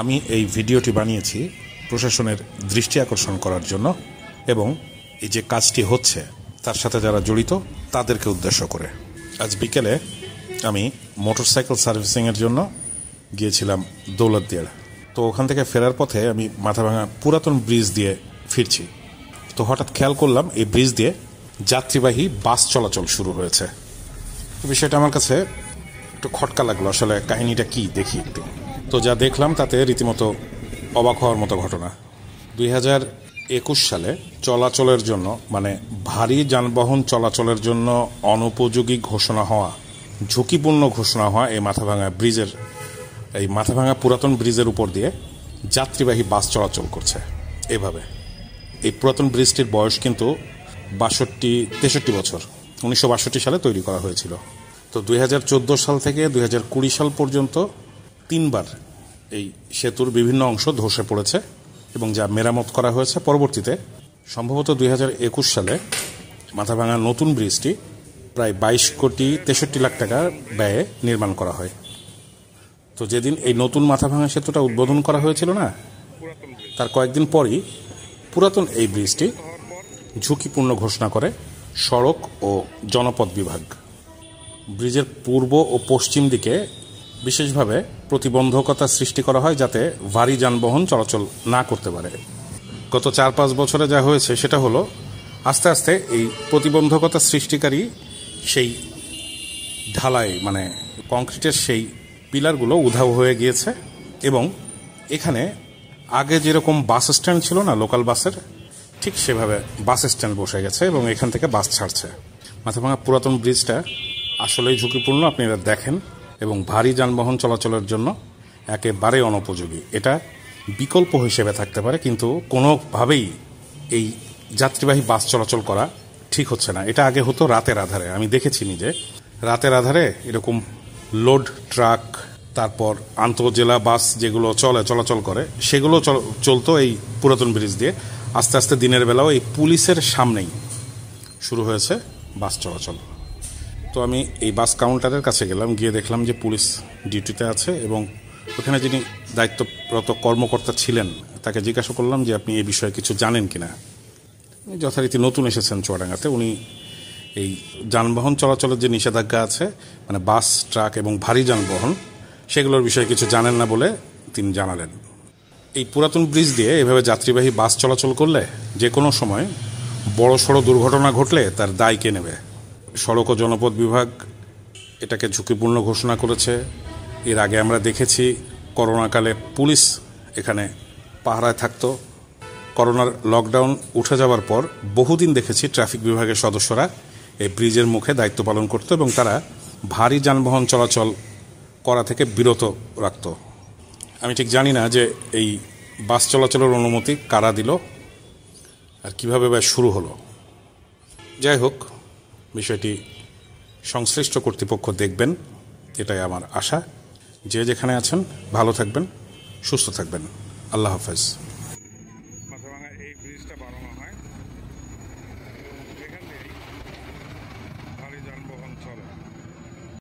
আমি এই ভিডিওটি বানিয়েছি প্রশাসনের দৃষ্টি আকর্ষণ করার জন্য এবং এই যে কাজটি হচ্ছে তার সাথে যারা জড়িত তাদেরকে উদ্দেশ্য করে। আজ বিকেলে আমি মোটরসাইকেল সার্ভিসিংয়ের জন্য গিয়েছিলাম দৌলতদিয়ার। তো ওখান থেকে ফেরার পথে আমি মাথাভাঙা পুরাতন ব্রিজ দিয়ে ফিরছি। তো হঠাৎ খেয়াল করলাম এই ব্রিজ দিয়ে যাত্রীবাহী বাস চলাচল শুরু হয়েছে। বিষয়টা আমার কাছে একটু খটকা লাগলো, আসলে কাহিনীটা কি দেখি একটু। তো যা দেখলাম তাতে রীতিমতো অবাক হওয়ার মতো ঘটনা। 2021 সালে চলাচলের জন্য মানে ভারী যানবাহন চলাচলের জন্য অনুপযোগী ঘোষণা হওয়া, ঝুঁকিপূর্ণ ঘোষণা হওয়া এই মাথাভাঙা পুরাতন ব্রিজের উপর দিয়ে যাত্রীবাহী বাস চলাচল করছে এভাবে। এই পুরাতন ব্রিজটির বয়স কিন্তু 63 বছর, 1962 সালে তৈরি করা হয়েছিল। তো 2014 সাল থেকে 2020 সাল পর্যন্ত 3 বার এই সেতুর বিভিন্ন অংশ ধসে পড়েছে এবং যা মেরামত করা হয়েছে। পরবর্তীতে সম্ভবত 2021 সালে মাথাভাঙা নতুন ব্রিজটি প্রায় 22,63 লাখ টাকা ব্যয়ে নির্মাণ করা হয়। তো যেদিন এই নতুন মাথাভাঙা সেতুটা উদ্বোধন করা হয়েছিল না, তার কয়েকদিন পরই পুরাতন এই ব্রিজটি ঝুঁকিপূর্ণ ঘোষণা করে সড়ক ও জনপথ বিভাগ। ব্রিজের পূর্ব ও পশ্চিম দিকে বিশেষভাবে প্রতিবন্ধকতা সৃষ্টি করা হয় যাতে ভারী যানবাহন চলাচল না করতে পারে। গত 4-5 বছরে যা হয়েছে সেটা হলো আস্তে আস্তে এই প্রতিবন্ধকতা সৃষ্টিকারী সেই ঢালাই মানে কংক্রিটের সেই পিলারগুলো উধাও হয়ে গিয়েছে এবং এখানে আগে যেরকম বাস স্ট্যান্ড ছিল না লোকাল বাসের, ঠিক সেভাবে বাস স্ট্যান্ড বসে গেছে এবং এখান থেকে বাস ছাড়ছে। মাথাভাঙা পুরাতন ব্রিজটা আসলেই ঝুঁকিপূর্ণ, আপনারা দেখেন, এবং ভারী যানবাহন চলাচলের জন্য একেবারে অনুপযোগী। এটা বিকল্প হিসেবে থাকতে পারে, কিন্তু কোনোভাবেই এই যাত্রীবাহী বাস চলাচল করা ঠিক হচ্ছে না। এটা আগে হতো রাতের আধারে, আমি দেখেছি নিজে। রাতের আধারে এরকম লোড ট্রাক, তারপর আন্তঃজেলা বাস যেগুলো চলাচল করে সেগুলো চলতো এই পুরাতন ব্রিজ দিয়ে। আস্তে আস্তে দিনের বেলাও এই পুলিশের সামনেই শুরু হয়েছে বাস চলাচল। তো আমি এই বাস কাউন্টারের কাছে গেলাম, গিয়ে দেখলাম যে পুলিশ ডিউটিতে আছে এবং ওখানে যিনি দায়িত্বরত কর্মকর্তা ছিলেন তাকে জিজ্ঞাসা করলাম যে আপনি এই বিষয়ে কিছু জানেন কিনা। যথারীতি নতুন এসেছেন চুয়াডাঙ্গাতে, উনি এই যানবাহন চলাচলের যে নিষেধাজ্ঞা আছে মানে বাস, ট্রাক এবং ভারী যানবাহন, সেগুলোর বিষয়ে কিছু জানেন না বলে তিনি জানালেন। এই পুরাতন ব্রিজ দিয়ে এভাবে যাত্রীবাহী বাস চলাচল করলে যে কোনো সময় বড় সড়ো দুর্ঘটনা ঘটলে তার দায় কে নেবে? সড়ক ও জনপথ বিভাগ এটাকে ঝুঁকিপূর্ণ ঘোষণা করেছে। এর আগে আমরা দেখেছি করোনাকালে পুলিশ এখানে পাহারায় থাকতো। করোনার লকডাউন উঠে যাওয়ার পর বহুদিন দেখেছি ট্রাফিক বিভাগের সদস্যরা এই ব্রিজের মুখে দায়িত্ব পালন করত এবং তারা ভারী যানবাহন চলাচল করা থেকে বিরত রাখত। আমি ঠিক জানি না যে এই বাস চলাচলের অনুমতি কারা দিল আর কিভাবে শুরু হলো। যাই হোক, বিষয়টি সংশ্লিষ্ট কর্তৃপক্ষ দেখবেন, এটাই আমার আশা। যে যেখানে আছেন ভালো থাকবেন, সুস্থ থাকবেন। আল্লাহ হাফেজ।